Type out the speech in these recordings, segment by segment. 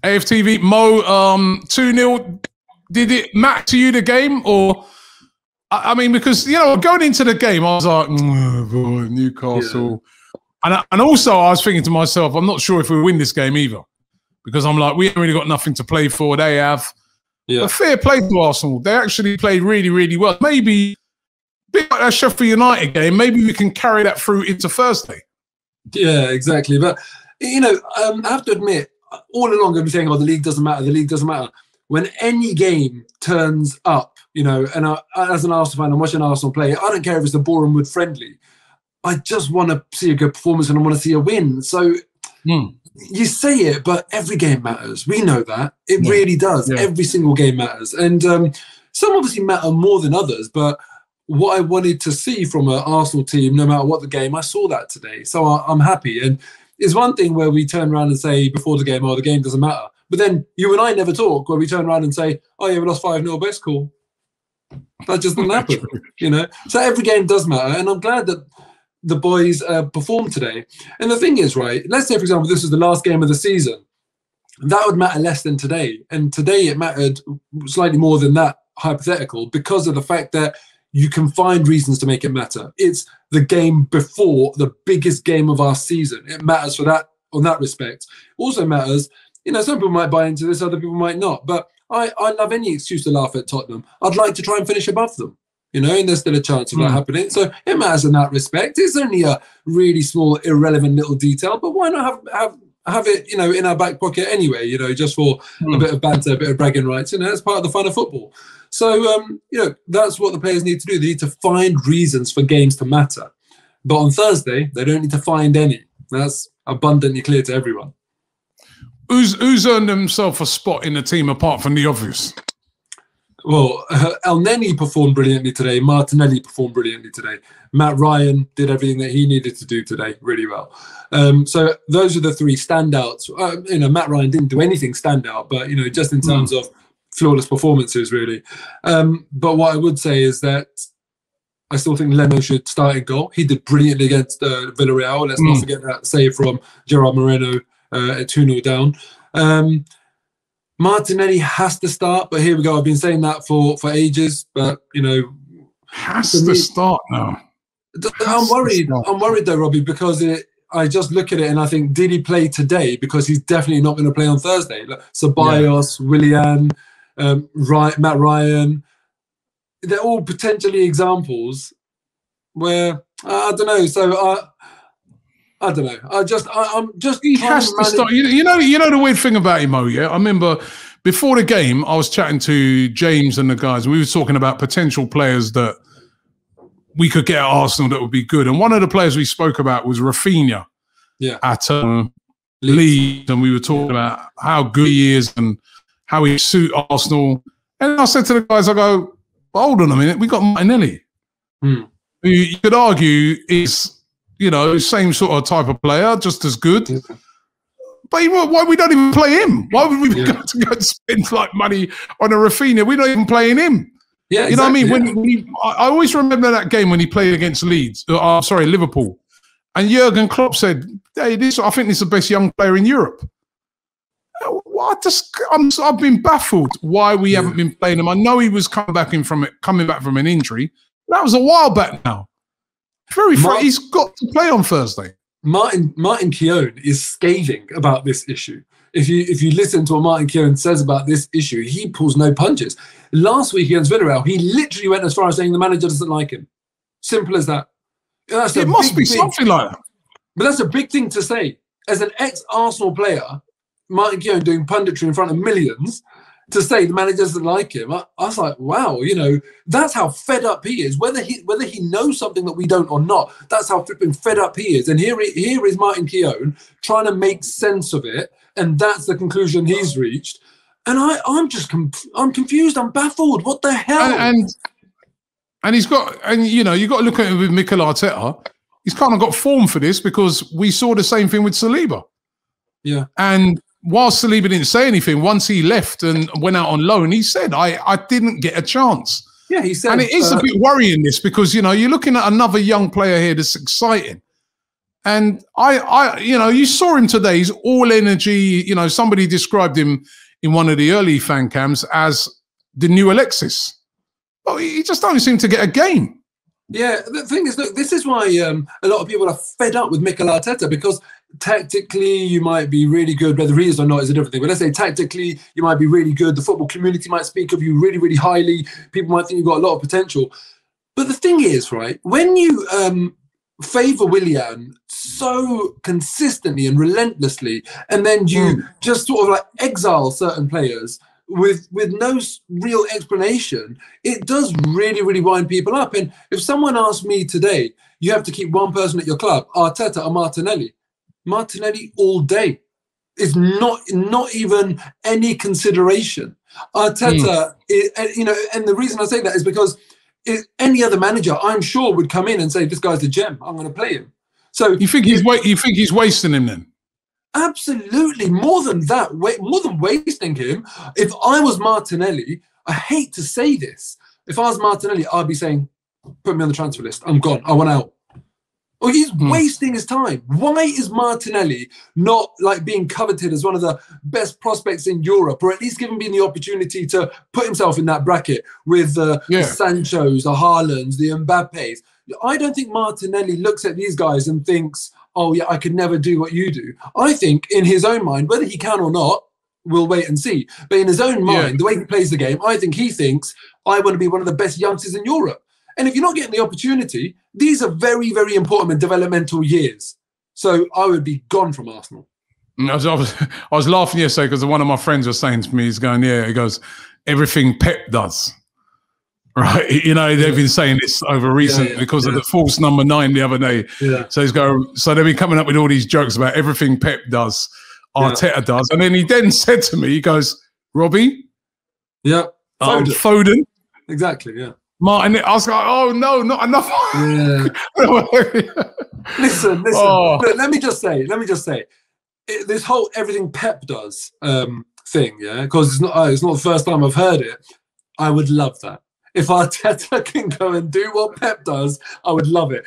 AFTV, Mo, 2-0. Did it matter to you, the game? Or, I mean, because, you know, going into the game, I was like, boy, Newcastle. Yeah. And also I was thinking to myself, I'm not sure if we win this game either. Because I'm like, we haven't really got nothing to play for. They have. Yeah. But fair play to Arsenal. They actually played really, really well. Maybe, bit like that Sheffield United game, maybe we can carry that through into Thursday. Yeah, exactly. But, you know, I have to admit, all along I've been saying, oh, the league doesn't matter, the league doesn't matter. When any game turns up, you know, and as an Arsenal fan, I'm watching Arsenal play, I don't care if it's a Bournemouth friendly. I just want to see a good performance and I want to see a win. So you say it, but every game matters. We know that. It really does. Yeah. Every single game matters. And some obviously matter more than others, but what I wanted to see from an Arsenal team, no matter what the game, I saw that today. So I'm happy. And it's one thing where we turn around and say before the game, oh, the game doesn't matter. But then you and I never talk where we turn around and say, oh, yeah, we lost 5-0, but it's cool. That just doesn't happen, you know? So every game does matter. And I'm glad that the boys performed today. And the thing is, right, let's say, for example, this was the last game of the season. That would matter less than today. And today it mattered slightly more than that hypothetical because of the fact that you can find reasons to make it matter. It's the game before the biggest game of our season. It matters for that, on that respect. Also matters, you know, some people might buy into this, other people might not. But I love any excuse to laugh at Tottenham. I'd like to try and finish above them. You know, and there's still a chance of that happening. So it matters in that respect. It's only a really small, irrelevant little detail, but why not have it, you know, in our back pocket anyway, you know, just for a bit of banter, a bit of bragging rights, you know, it's part of the fun of football. So, you know, that's what the players need to do. They need to find reasons for games to matter. But on Thursday, they don't need to find any. That's abundantly clear to everyone. Who's earned himself a spot in the team apart from the obvious? Well, El Neni performed brilliantly today. Martinelli performed brilliantly today. Matt Ryan did everything that he needed to do today really well. So those are the three standouts. You know, Matt Ryan didn't do anything standout, but, you know, just in terms of flawless performances, really. But what I would say is that I still think Leno should start in goal. He did brilliantly against Villarreal. Let's not forget that save from Gerard Moreno at 2-0 down. Martinelli has to start, but here we go. I've been saying that for ages, but, you know. Has to start now. I'm worried though, Robbie, because I just look at it and I think, did he play today? Because he's definitely not going to play on Thursday. Like, Ceballos, Willian, Matt Ryan, they're all potentially examples where, I don't know. So I don't know. I'm just. He has to start. You know the weird thing about him, Mo. Yeah, I remember before the game, I was chatting to James and the guys, and we were talking about potential players that we could get at Arsenal that would be good. And one of the players we spoke about was Rafinha. Yeah. At Leeds, and we were talking about how good he is and how he suit Arsenal. And I said to the guys, I go, hold on a minute, we got Martinelli, who you could argue is, you know, same sort of type of player, just as good. But why we don't even play him? Why would we go and spend like money on a Rafinha? We're not even playing him. Yeah, you know what I mean? I always remember that game when he played against Liverpool, and Jurgen Klopp said, "Hey, I think this is the best young player in Europe." I've been baffled why we haven't been playing him. I know he was coming back from an injury. That was a while back now. He's got to play on Thursday. Martin Keown is scathing about this issue. If you listen to what Martin Keown says about this issue, he pulls no punches. Last week against Villarreal, he literally went as far as saying the manager doesn't like him. Simple as that. It must be something like that. But that's a big thing to say. As an ex-Arsenal player, Martin Keown doing punditry in front of millions, to say the manager doesn't like him, I was like, wow, you know, that's how fed up he is. Whether he knows something that we don't or not, that's how flipping fed up he is. And here is Martin Keown trying to make sense of it, and that's the conclusion he's reached. And I'm confused. I'm baffled. What the hell? And he's got, and you know, you got to look at it with Mikel Arteta. He's kind of got form for this because we saw the same thing with Saliba. Yeah, and while Saliba didn't say anything, once he left and went out on loan, he said, I didn't get a chance. Yeah, he said. And it is a bit worrying, this, because, you know, you're looking at another young player here that's exciting. And you saw him today. He's all energy. You know, somebody described him in one of the early fan cams as the new Alexis. Well, he just don't seem to get a game. Yeah, the thing is, look, this is why a lot of people are fed up with Mikel Arteta, because tactically you might be really good, whether he is or not is a different thing. But let's say tactically you might be really good. The football community might speak of you really, really highly. People might think you've got a lot of potential. But the thing is, right, when you favour Willian so consistently and relentlessly, and then you just sort of like exile certain players with no real explanation, it does really, really wind people up. And if someone asked me today, you have to keep one person at your club, Arteta or Martinelli. Martinelli all day. It's not even any consideration. Arteta, and the reason I say that is because any other manager, I'm sure, would come in and say, "This guy's a gem. I'm going to play him." So you think he's wasting him then? Absolutely. More than that, more than wasting him. If I was Martinelli, I hate to say this, if I was Martinelli, I'd be saying, "Put me on the transfer list. I'm gone. I want out." Or he's wasting his time. Why is Martinelli not like being coveted as one of the best prospects in Europe, or at least given being the opportunity to put himself in that bracket with the Sanchos, the Haalands, the Mbappes? I don't think Martinelli looks at these guys and thinks, "Oh yeah, I could never do what you do." I think in his own mind, whether he can or not, we'll wait and see. But in his own mind, the way he plays the game, I think he thinks, "I want to be one of the best youngsters in Europe." And if you're not getting the opportunity, these are very, very important developmental years. So I would be gone from Arsenal. I was laughing yesterday because one of my friends was saying to me, he goes, "Everything Pep does." Right, you know, they've been saying this over recent because of the false number 9 the other day. Yeah. So they've been coming up with all these jokes about everything Pep does, Arteta does, and then he said to me, he goes, "Robbie, Foden, exactly, yeah, Martin." I was like, "Oh no, not enough." Yeah. listen. Oh. Let me just say, this whole everything Pep does thing, because it's not the first time I've heard it. I would love that. If Arteta can go and do what Pep does, I would love it.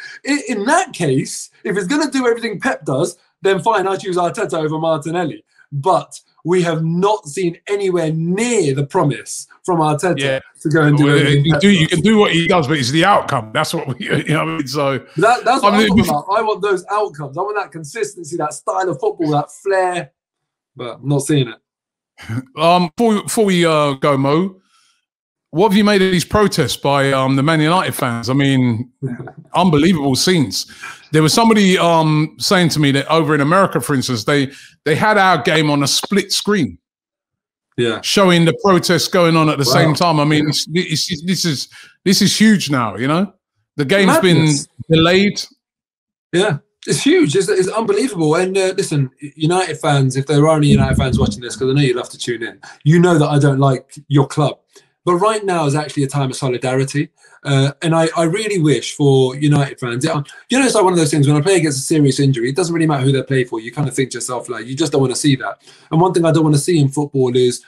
In that case, if he's going to do everything Pep does, then fine, I choose Arteta over Martinelli. But we have not seen anywhere near the promise from Arteta to go and do everything. You can do what he does, but it's the outcome. That's what we, you know what I mean? So that's what I'm talking about. I want those outcomes. I want that consistency, that style of football, that flair. But I'm not seeing it. Before we go, Mo, what have you made of these protests by the Man United fans? I mean, unbelievable scenes. There was somebody saying to me that over in America, for instance, they had our game on a split screen, showing the protests going on at the same time. I mean, this is huge now. You know, the game's been delayed. Yeah, it's huge. It's unbelievable. And listen, United fans, if there are any United fans watching this, because I know you'd love to tune in, you know that I don't like your club. But right now is actually a time of solidarity. And I really wish for United fans, you know, it's like one of those things, when a player gets a serious injury, it doesn't really matter who they play for. You kind of think to yourself, like, you just don't want to see that. And one thing I don't want to see in football is,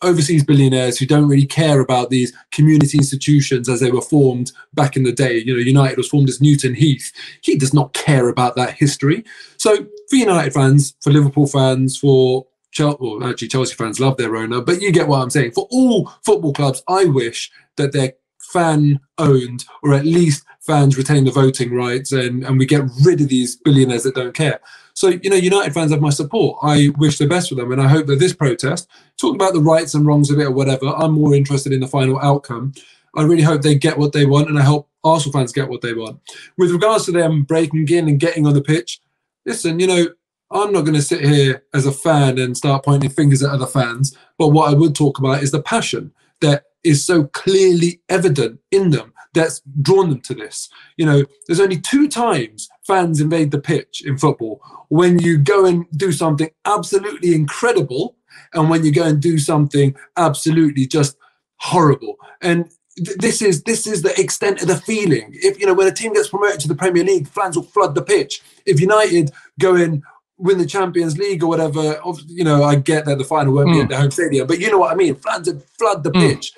overseas billionaires who don't really care about these community institutions as they were formed back in the day. You know, United was formed as Newton Heath. He does not care about that history. So for United fans, for Liverpool fans, for Chelsea fans love their owner, but you get what I'm saying. For all football clubs, I wish that they're fan-owned, or at least fans retain the voting rights, and we get rid of these billionaires that don't care. So, you know, United fans have my support. I wish the best for them, and I hope that this protest, talk about the rights and wrongs of it or whatever, I'm more interested in the final outcome. I really hope they get what they want, and I hope Arsenal fans get what they want. With regards to them breaking in and getting on the pitch, listen, you know, I'm not going to sit here as a fan and start pointing fingers at other fans, but what I would talk about is the passion that is so clearly evident in them that's drawn them to this. You know, there's only 2 times fans invade the pitch in football: when you go and do something absolutely incredible, and when you go and do something absolutely just horrible. And this is the extent of the feeling. If, you know, when a team gets promoted to the Premier League, fans will flood the pitch. If United go and win the Champions League or whatever, you know, I get that the final won't be at the home stadium, but you know what I mean. Fans would flood the pitch.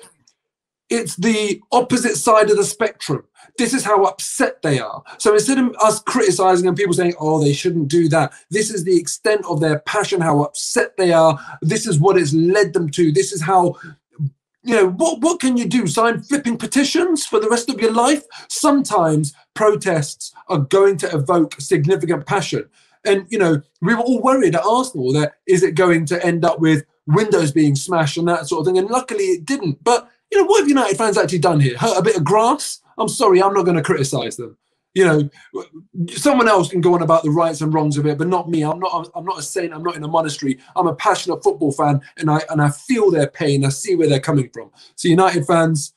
It's the opposite side of the spectrum. This is how upset they are. So instead of us criticizing and people saying, oh, they shouldn't do that, this is the extent of their passion, how upset they are. This is what it's led them to. This is how, you know, what can you do? Sign flipping petitions for the rest of your life? Sometimes protests are going to evoke significant passion. And, you know, we were all worried at Arsenal that is it going to end up with windows being smashed and that sort of thing. And luckily it didn't. But, you know, what have United fans actually done here? Hurt a bit of grass? I'm sorry, I'm not going to criticise them. You know, someone else can go on about the rights and wrongs of it, but not me. I'm not a saint. I'm not in a monastery. I'm a passionate football fan, and I feel their pain. I see where they're coming from. So United fans,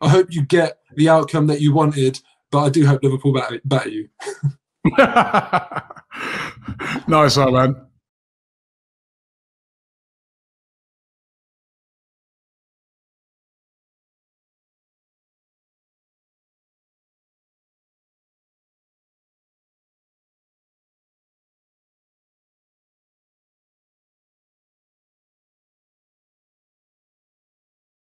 I hope you get the outcome that you wanted, but I do hope Liverpool batter you. Nice one, man.